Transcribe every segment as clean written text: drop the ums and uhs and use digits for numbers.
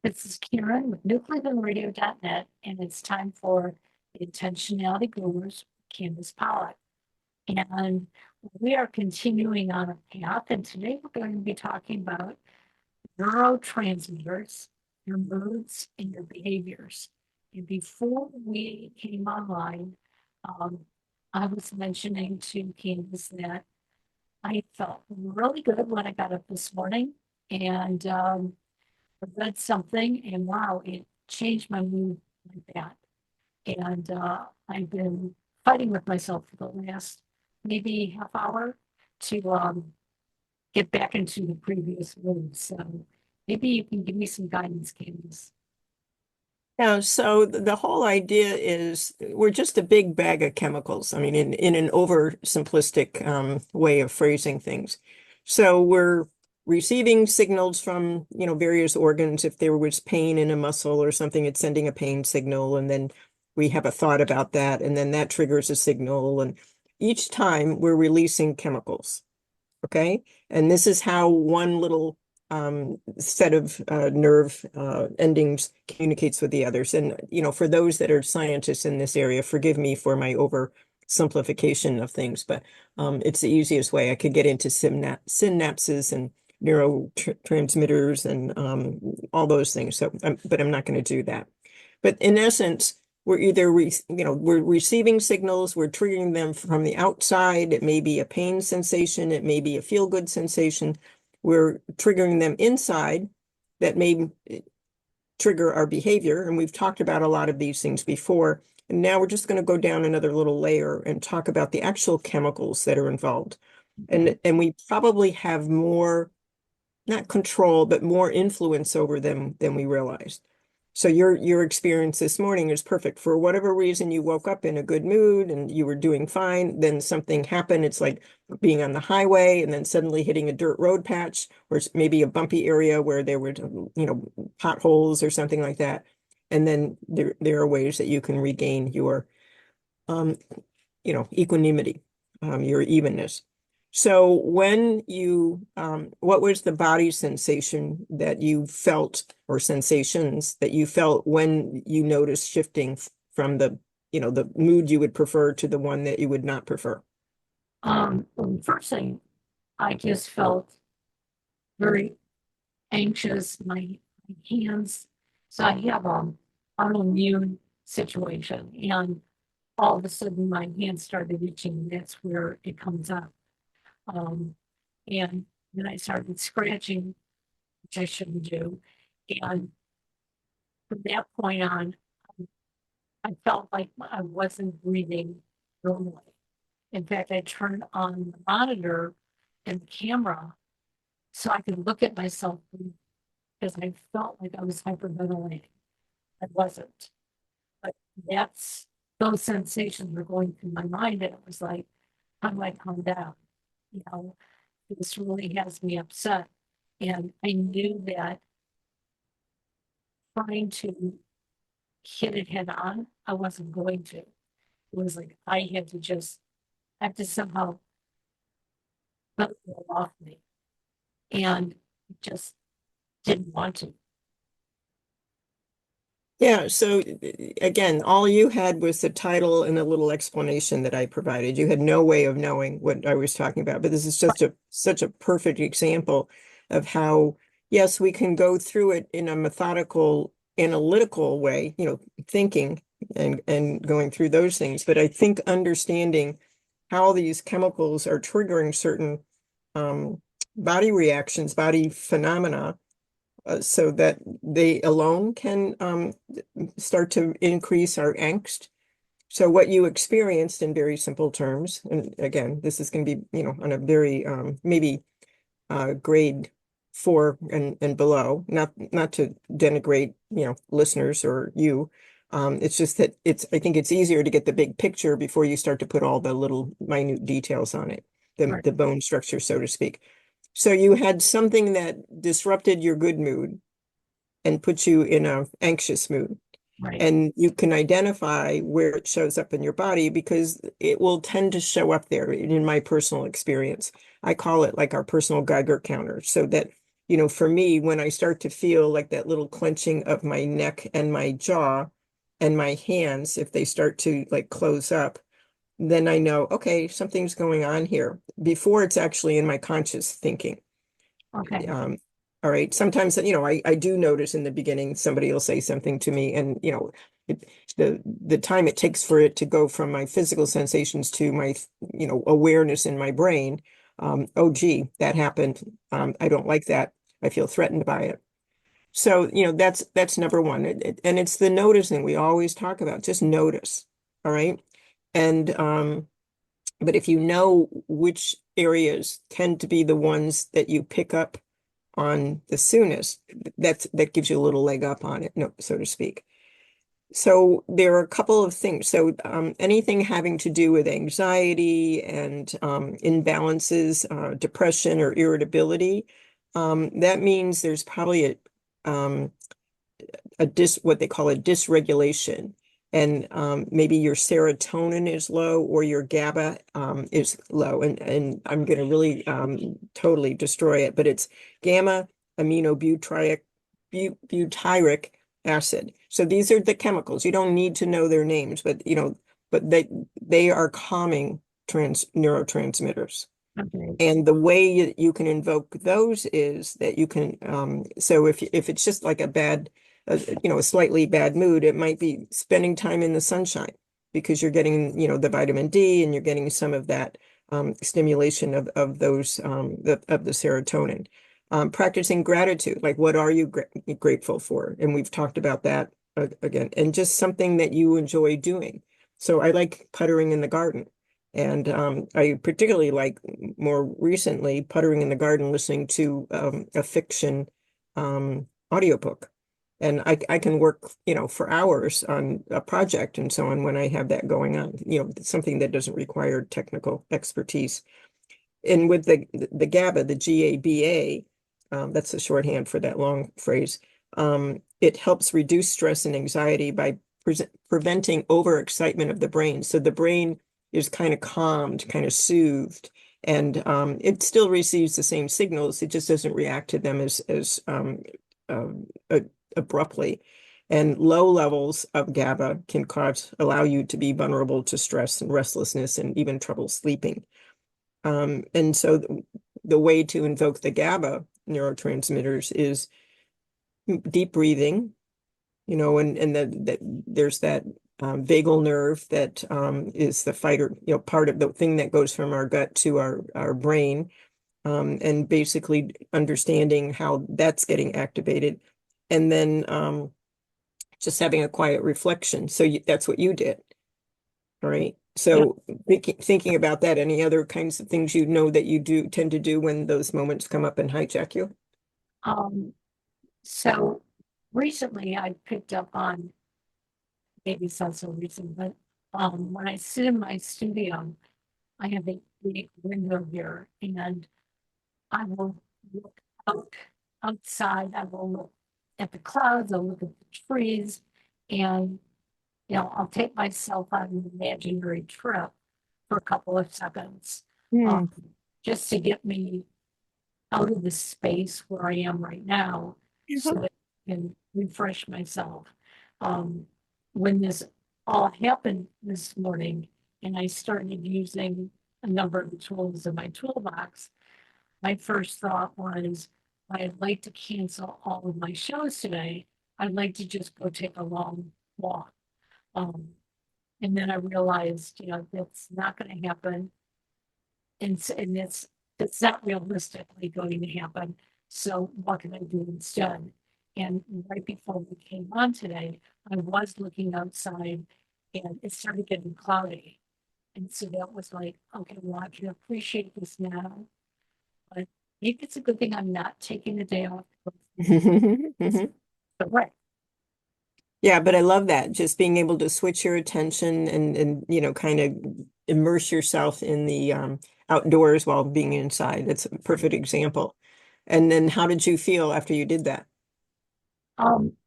This is Karen with newclevelandradio.net, and it's time for the Intentionality Gurus, Candace Pollock. And we are continuing on a path, and today we're going to be talking about neurotransmitters, your moods, and your behaviors. And before we came online, um, I was mentioning to Candace that I felt really good when I got up this morning, and I read something and wow, it changed my mood like that. And I've been fighting with myself for the last maybe half hour to get back into the previous mood. So maybe you can give me some guidance, Candace. Yeah, so the whole idea is we're just a big bag of chemicals. I mean, in an oversimplistic way of phrasing things. So we're receiving signals from, various organs. If there was pain in a muscle or something, it's sending a pain signal, and then we have a thought about that, and then that triggers a signal. And each time we're releasing chemicals. Okay. And this is how one little set of nerve endings communicates with the others. And, for those that are scientists in this area, forgive me for my oversimplification of things, but it's the easiest way. I could get into synapses and neurotransmitters and all those things. So, but I'm not going to do that. But in essence, we're either, we're receiving signals, we're triggering them from the outside. It may be a pain sensation, it may be a feel-good sensation. We're triggering them inside that may trigger our behavior. And we've talked about a lot of these things before. And now we're just going to go down another little layer and talk about the actual chemicals that are involved. And we probably have more, not control, but more influence over them than we realized. So your experience this morning is perfect. For whatever reason, you woke up in a good mood and you were doing fine. Then something happened. It's like being on the highway and then suddenly hitting a dirt road patch, or it's maybe a bumpy area where there were, potholes or something like that. And then there are ways that you can regain your, um, equanimity, your evenness. So when what was the body sensation that you felt, or sensations that you felt when you noticed shifting from the mood you would prefer to the one that you would not prefer? Well, the first thing I just felt very anxious, my hands. So I have autoimmune situation, and all of a sudden my hands started itching, and that's where it comes up. Um, and then I started scratching, which I shouldn't do. And from that point on, I felt like I wasn't breathing normally. In fact, I turned on the monitor and the camera so I could look at myself because I felt like I was hyperventilating. I wasn't. But that's those sensations were going through my mind, and it was like, how do I calm down? You know, this really has me upset. And I knew that trying to hit it head on, I wasn't going to. It was like I had to just have to somehow let it roll off me. And just didn't want to. Yeah, so again, all you had was the title and a little explanation that I provided. You had no way of knowing what I was talking about, but this is just such a perfect example of how, yes, we can go through it in a methodical, analytical way, thinking and going through those things. But I think understanding how these chemicals are triggering certain body reactions, body phenomena, so that they alone can start to increase our angst. So what you experienced in very simple terms, and again, this is going to be, on a very maybe grade 4 and below, not to denigrate, listeners or you. It's just that I think it's easier to get the big picture before you start to put all the little minute details on it, Right. the bone structure, so to speak. So you had something that disrupted your good mood and put you in an anxious mood. Right. And you can identify where it shows up in your body because it will tend to show up there in my personal experience. I call it like our personal Geiger counter, so that for me, when I start to feel like that little clenching of my neck and my jaw and my hands, if they start to like close up, then I know, okay, something's going on here before it's actually in my conscious thinking. Okay. Um, all right. Sometimes, I do notice in the beginning somebody will say something to me, and it, the time it takes for it to go from my physical sensations to my awareness in my brain. Oh, gee, that happened. I don't like that. I feel threatened by it. So, that's number one. And it's the noticing we always talk about. Just notice. All right. And but if you know which areas tend to be the ones that you pick up on the soonest, that gives you a little leg up on it, no, so to speak. So there are a couple of things. So anything having to do with anxiety and imbalances, depression or irritability, that means there's probably um, what they call a dysregulation. And maybe your serotonin is low or your GABA is low. And I'm going to really totally destroy it, but it's gamma aminobutyric butyric acid. So these are the chemicals. You don't need to know their names, but they are calming neurotransmitters. Okay. And the way you can invoke those is that you can, so if it's just like a slightly bad mood, it might be spending time in the sunshine because you're getting, the vitamin D and you're getting some of that stimulation of those, of the serotonin. Practicing gratitude, like what are you grateful for? And we've talked about that again, and just something that you enjoy doing. So I like puttering in the garden. And I particularly like more recently puttering in the garden, listening to a fiction audiobook. And I can work, for hours on a project and so on when I have that going on, something that doesn't require technical expertise. And with the GABA, the GABA, that's the shorthand for that long phrase, it helps reduce stress and anxiety by preventing overexcitement of the brain. So the brain is kind of calmed, kind of soothed, and it still receives the same signals. It just doesn't react to them as abruptly. And low levels of GABA can allow you to be vulnerable to stress and restlessness and even trouble sleeping. And so the way to invoke the GABA neurotransmitters is deep breathing, and there's that vagal nerve that is the fighter, part of the thing that goes from our gut to our brain, and basically understanding how that's getting activated. And then just having a quiet reflection. So that's what you did. All right. Yeah. So thinking about that, any other kinds of things that you do tend to do when those moments come up and hijack you? So recently I picked up on, maybe it's not so recent, but when I sit in my studio, I have a big window here and I will look out outside. I will look at the clouds, I'll look at the trees, and I'll take myself on an imaginary trip for a couple of seconds, Hmm. um, just to get me out of the space where I am right now so Mhm. that I can refresh myself. Um, when this all happened this morning and I started using a number of the tools in my toolbox, my first thought was, I'd like to cancel all of my shows today. I'd like to just go take a long walk. Um, and then I realized, that's not going to happen. And it's not realistically going to happen. So what can I do instead? And right before we came on today, I was looking outside and it started getting cloudy. And so that was like, okay, well, I can appreciate this now. But maybe it's a good thing I'm not taking the day off. Mhm. But right. Yeah, but I love that. Just being able to switch your attention and kind of immerse yourself in the outdoors while being inside. That's a perfect example. And then how did you feel after you did that? Um,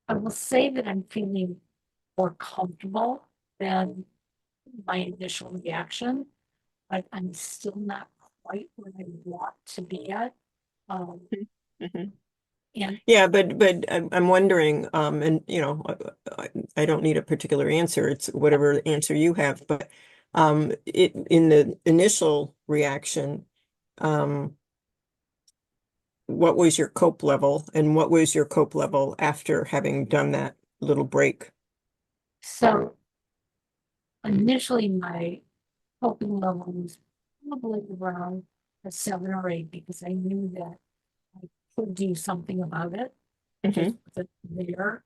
I will say that I'm feeling more comfortable than my initial reaction, but I'm still not quite where I want to be at. Um, Mhm. and Yeah, but I'm wondering, and you know, I don't need a particular answer. It's whatever answer you have. But it in the initial reaction, um, what was your cope level, and what was your cope level after having done that little break? so initially my coping level was probably around a 7 or 8 because I knew that I could do something about it. Just Hmm. wasn't there.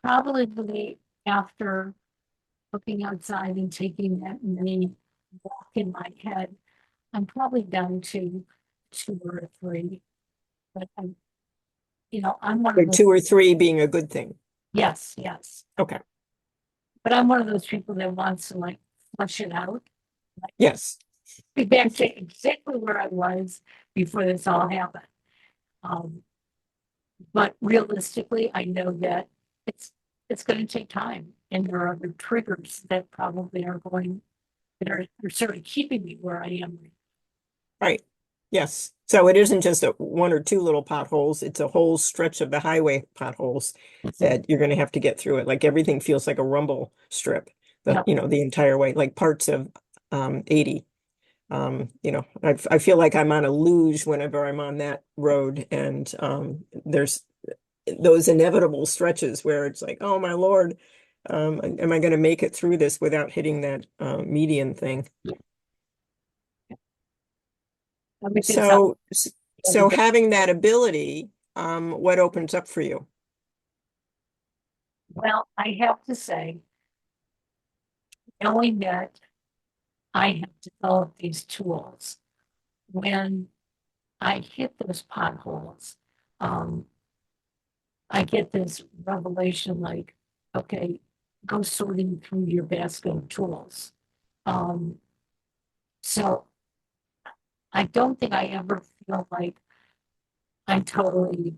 Probably after looking outside and taking that mini walk in my head, I'm probably down to 2 or 3. But I'm one of Or those. 2 or 3 being a good thing. Yes, yes. Okay. But I'm one of those people that wants to like flush it out, like Yes. be back to exactly where I was before this all happened. Um, but realistically, I know that it's it's going to take time, and there are other triggers that probably are sort of keeping me where I am. Right. Yes. So it isn't just a 1 or 2 little potholes, it's a whole stretch of the highway potholes that you're going to have to get through it. Like everything feels like a rumble strip, Yeah, the entire way, like parts of 80. I feel like I'm on a luge whenever I'm on that road, and there's those inevitable stretches where it's like, oh my Lord, am I going to make it through this without hitting that median thing? I mean, it's not So, so having that ability, what opens up for you? well. I have to say, knowing that I have developed these tools when I hit those potholes, um, I get this revelation like, okay, go sorting through your basket of tools. Um, so I don't think I ever feel like I'm totally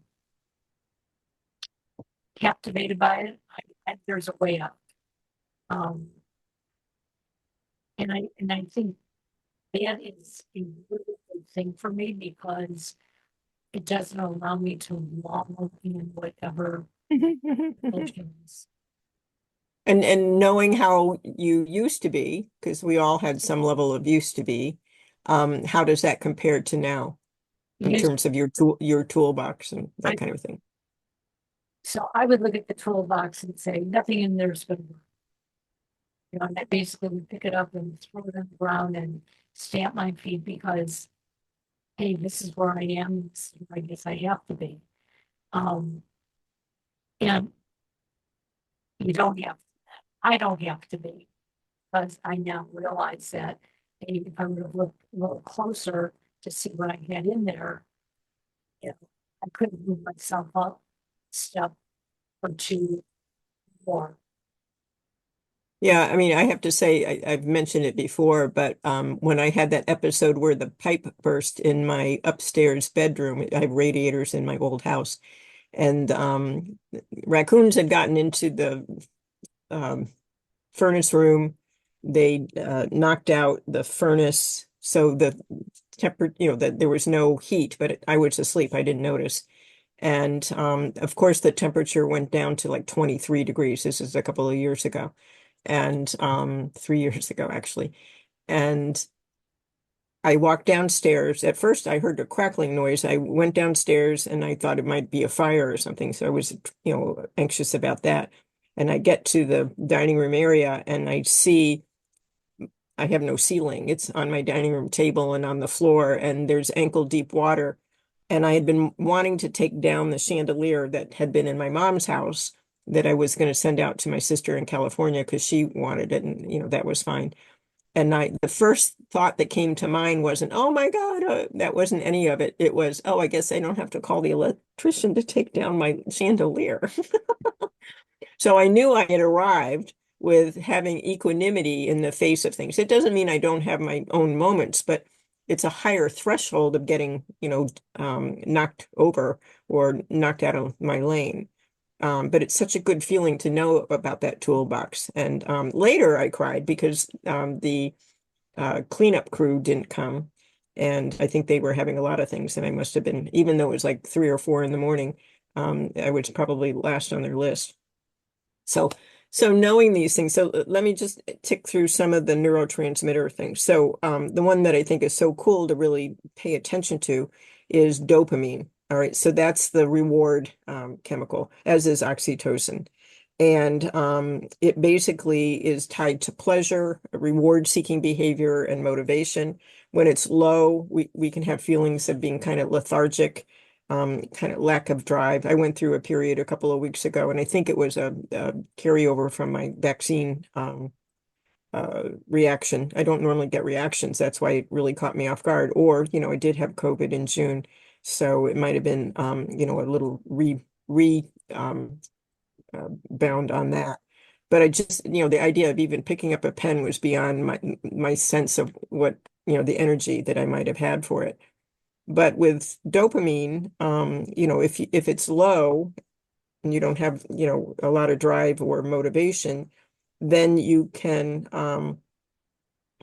captivated by it. There's a way out. Um, and I think that is a really good thing for me because it doesn't allow me to wallow in whatever emotions. And knowing how you used to be, because we all had some level of used to be, how does that compare to now in Used, terms of your toolbox and that I, kind of thing? so I would look at the toolbox and say, nothing in there is going to work. And I basically would pick it up and throw it on the ground and stamp my feet because, hey, this is where I am. This is where I guess I have to be. Um, and you don't have, I don't have to be because I now realize that hey, if I would have looked a little closer to see what I had in there, you know, I could have moved myself up a step or two more. Yeah, I mean, I have to say, I've mentioned it before, but when I had that episode where the pipe burst in my upstairs bedroom, I have radiators in my old house, and raccoons had gotten into the um, furnace room. They knocked out the furnace, so the temperature, that there was no heat, but I was asleep. I didn't notice. And of course, the temperature went down to like 23 degrees. This is a couple of years ago, and 3 years ago, actually. And I walked downstairs. At first, I heard a crackling noise. I went downstairs and I thought it might be a fire or something. So I was, anxious about that. And I get to the dining room area and I see I have no ceiling. It's on my dining room table and on the floor, and there's ankle deep water. And I had been wanting to take down the chandelier that had been in my mom's house that I was going to send out to my sister in California because she wanted it, and that was fine. And the first thought that came to mind wasn't, oh my God, that wasn't any of it. It was, oh, I guess I don't have to call the electrician to take down my chandelier. So I knew I had arrived with having equanimity in the face of things. It doesn't mean I don't have my own moments, but it's a higher threshold of getting, knocked over or knocked out of my lane. But it's such a good feeling to know about that toolbox. And later I cried because the cleanup crew didn't come. And I think they were having a lot of things, and I must have been, even though it was like 3 or 4 in the morning, I was probably last on their list. So, so knowing these things, so let me just tick through some of the neurotransmitter things. So, the one that I think is so cool to really pay attention to is dopamine. All right, so that's the reward chemical, as is oxytocin. And it basically is tied to pleasure, reward-seeking behavior, and motivation. When it's low, we can have feelings of being kind of lethargic, kind of lack of drive. I went through a period a couple of weeks ago, and I think it was a carryover from my vaccine reaction. I don't normally get reactions. That's why it really caught me off guard. Or, I did have COVID in June, so it might have been, a little bound on that. But I just, the idea of even picking up a pen was beyond my sense of what, the energy that I might have had for it. But with dopamine, if it's low and you don't have, a lot of drive or motivation, then you can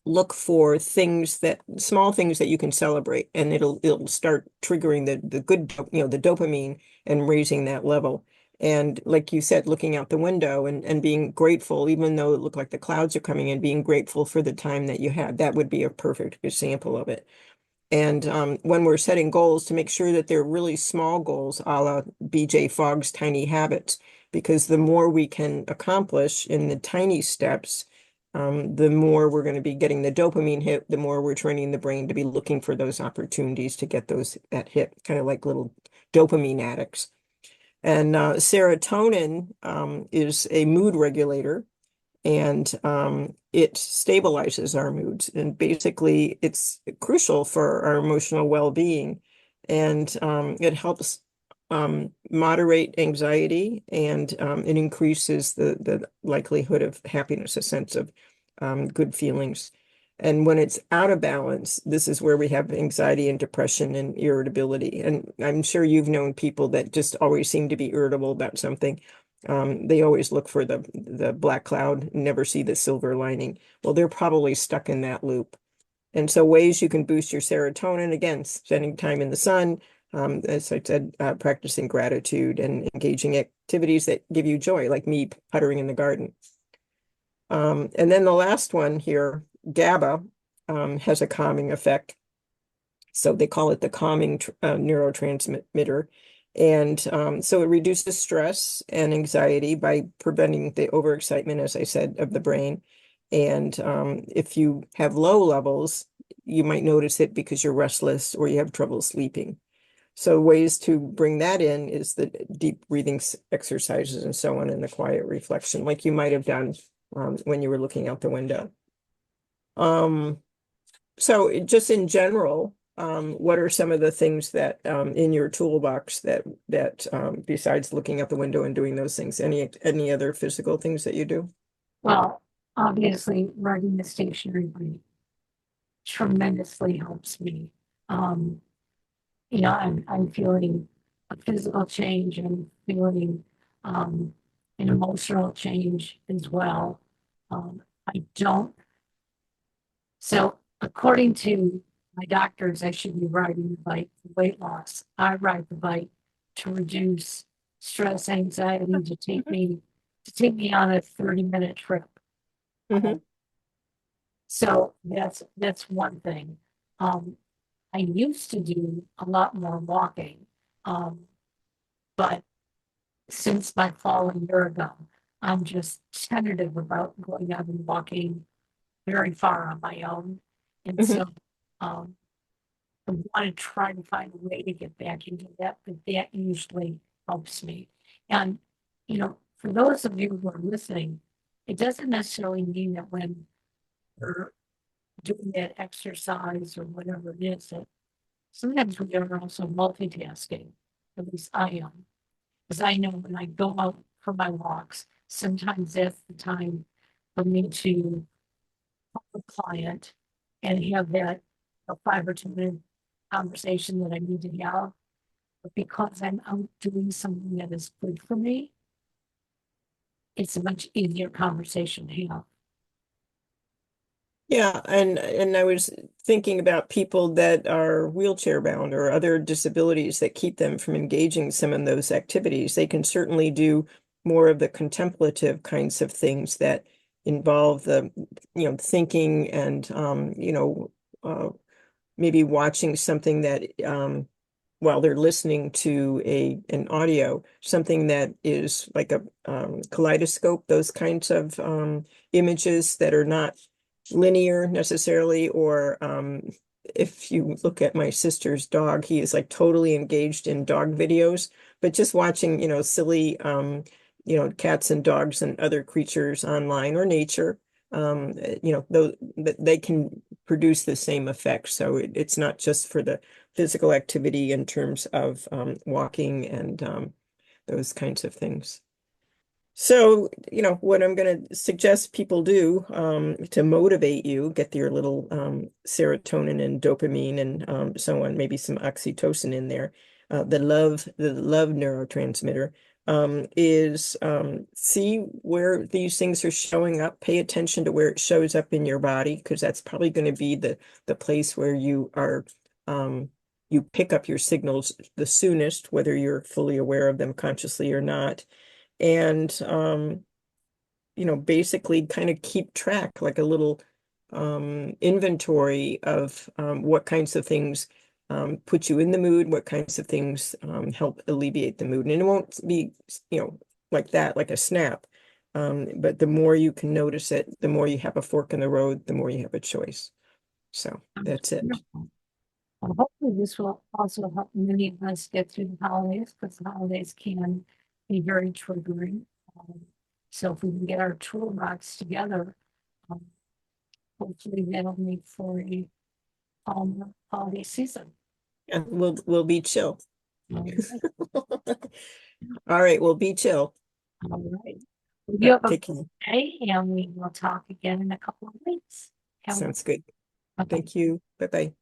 look for small things that you can celebrate, and it'll start triggering the good, the dopamine, and raising that level. And like you said, looking out the window and being grateful, even though it looked like the clouds are coming in, being grateful for the time that you had, that would be a perfect example of it. And when we're setting goals, to make sure that they're really small goals, a la BJ Fogg's tiny habits, because the more we can accomplish in the tiny steps, the more we're going to be getting the dopamine hit, the more we're training the brain to be looking for those opportunities to get that hit, kind of like little dopamine addicts. And serotonin is a mood regulator, and it stabilizes our moods. And basically, it's crucial for our emotional well-being. And it helps moderate anxiety, and it increases the likelihood of happiness, a sense of good feelings. And when it's out of balance, this is where we have anxiety and depression and irritability. And I'm sure you've known people that just always seem to be irritable about something. They always look for the black cloud, never see the silver lining. Well, they're probably stuck in that loop. And so ways you can boost your serotonin, again, spending time in the sun, as I said, practicing gratitude and engaging activities that give you joy, like me puttering in the garden. And then the last one here, GABA, has a calming effect. So they call it the calming neurotransmitter. And so it reduces stress and anxiety by preventing the overexcitement, as I said, of the brain. And if you have low levels, you might notice it because you're restless or you have trouble sleeping. So ways to bring that in is the deep breathing exercises and so on, and the quiet reflection, like you might have done when you were looking out the window. So just in general, what are some of the things that in your toolbox that besides looking out the window and doing those things, any other physical things that you do? Well, obviously, riding the stationary bike tremendously helps me. Um, I'm feeling a physical change, and feeling um, an emotional change as well. I don't, so according to my doctors, I should be riding the bike for weight loss. I ride the bike to reduce stress, anxiety, to take me on a 30-minute trip. Hmm. So that's one thing. Um, I used to do a lot more walking, um, but since my fall a year ago, I'm just tentative about going out and walking very far on my own. And Hmm. so um, I want to try to find a way to get back into that, but that usually helps me. And, for those of you who are listening, it doesn't necessarily mean that when we're doing that exercise or whatever it is, that sometimes we are also multitasking. At least I am. Because I know when I go out for my walks, sometimes that's the time for me to call a client and have that a 5 or 10 minute conversation that I need to have. But because I'm out doing something that is good for me, it's a much easier conversation to have. Yeah, and I was thinking about people that are wheelchair bound or other disabilities that keep them from engaging some of those activities. They can certainly do more of the contemplative kinds of things that involve the, thinking and uh, maybe watching something that while they're listening to an audio, something that is like a kaleidoscope, those kinds of images that are not linear necessarily, or if you look at my sister's dog, he is like totally engaged in dog videos, but just watching, silly cats and dogs and other creatures online or nature, those they can produce the same effect. So it's not just for the physical activity in terms of walking and those kinds of things. So, what I'm going to suggest people do to motivate you, get your little serotonin and dopamine and so on, maybe some oxytocin in there, the love neurotransmitter, is see where these things are showing up, pay attention to where it shows up in your body, because that's probably going to be the place where you pick up your signals the soonest, whether you're fully aware of them consciously or not. And basically kind of keep track like a little inventory of what kinds of things put you in the mood, what kinds of things help alleviate the mood. And it won't be, like that, like a snap. But the more you can notice it, the more you have a fork in the road, the more you have a choice. So that's it. Wonderful. Well, hopefully this will also help many of us get through the holidays, because the holidays can be very triggering. Um, so if we can get our toolbox together, um, hopefully that'll make for a calmer holiday season. And we'll be chill. All right. All right, we'll be chill. All right. Well, you Yeah, have a take good care. day, and we will talk again in a couple of weeks. Have Sounds good. a, bye. Thank you. Bye-bye.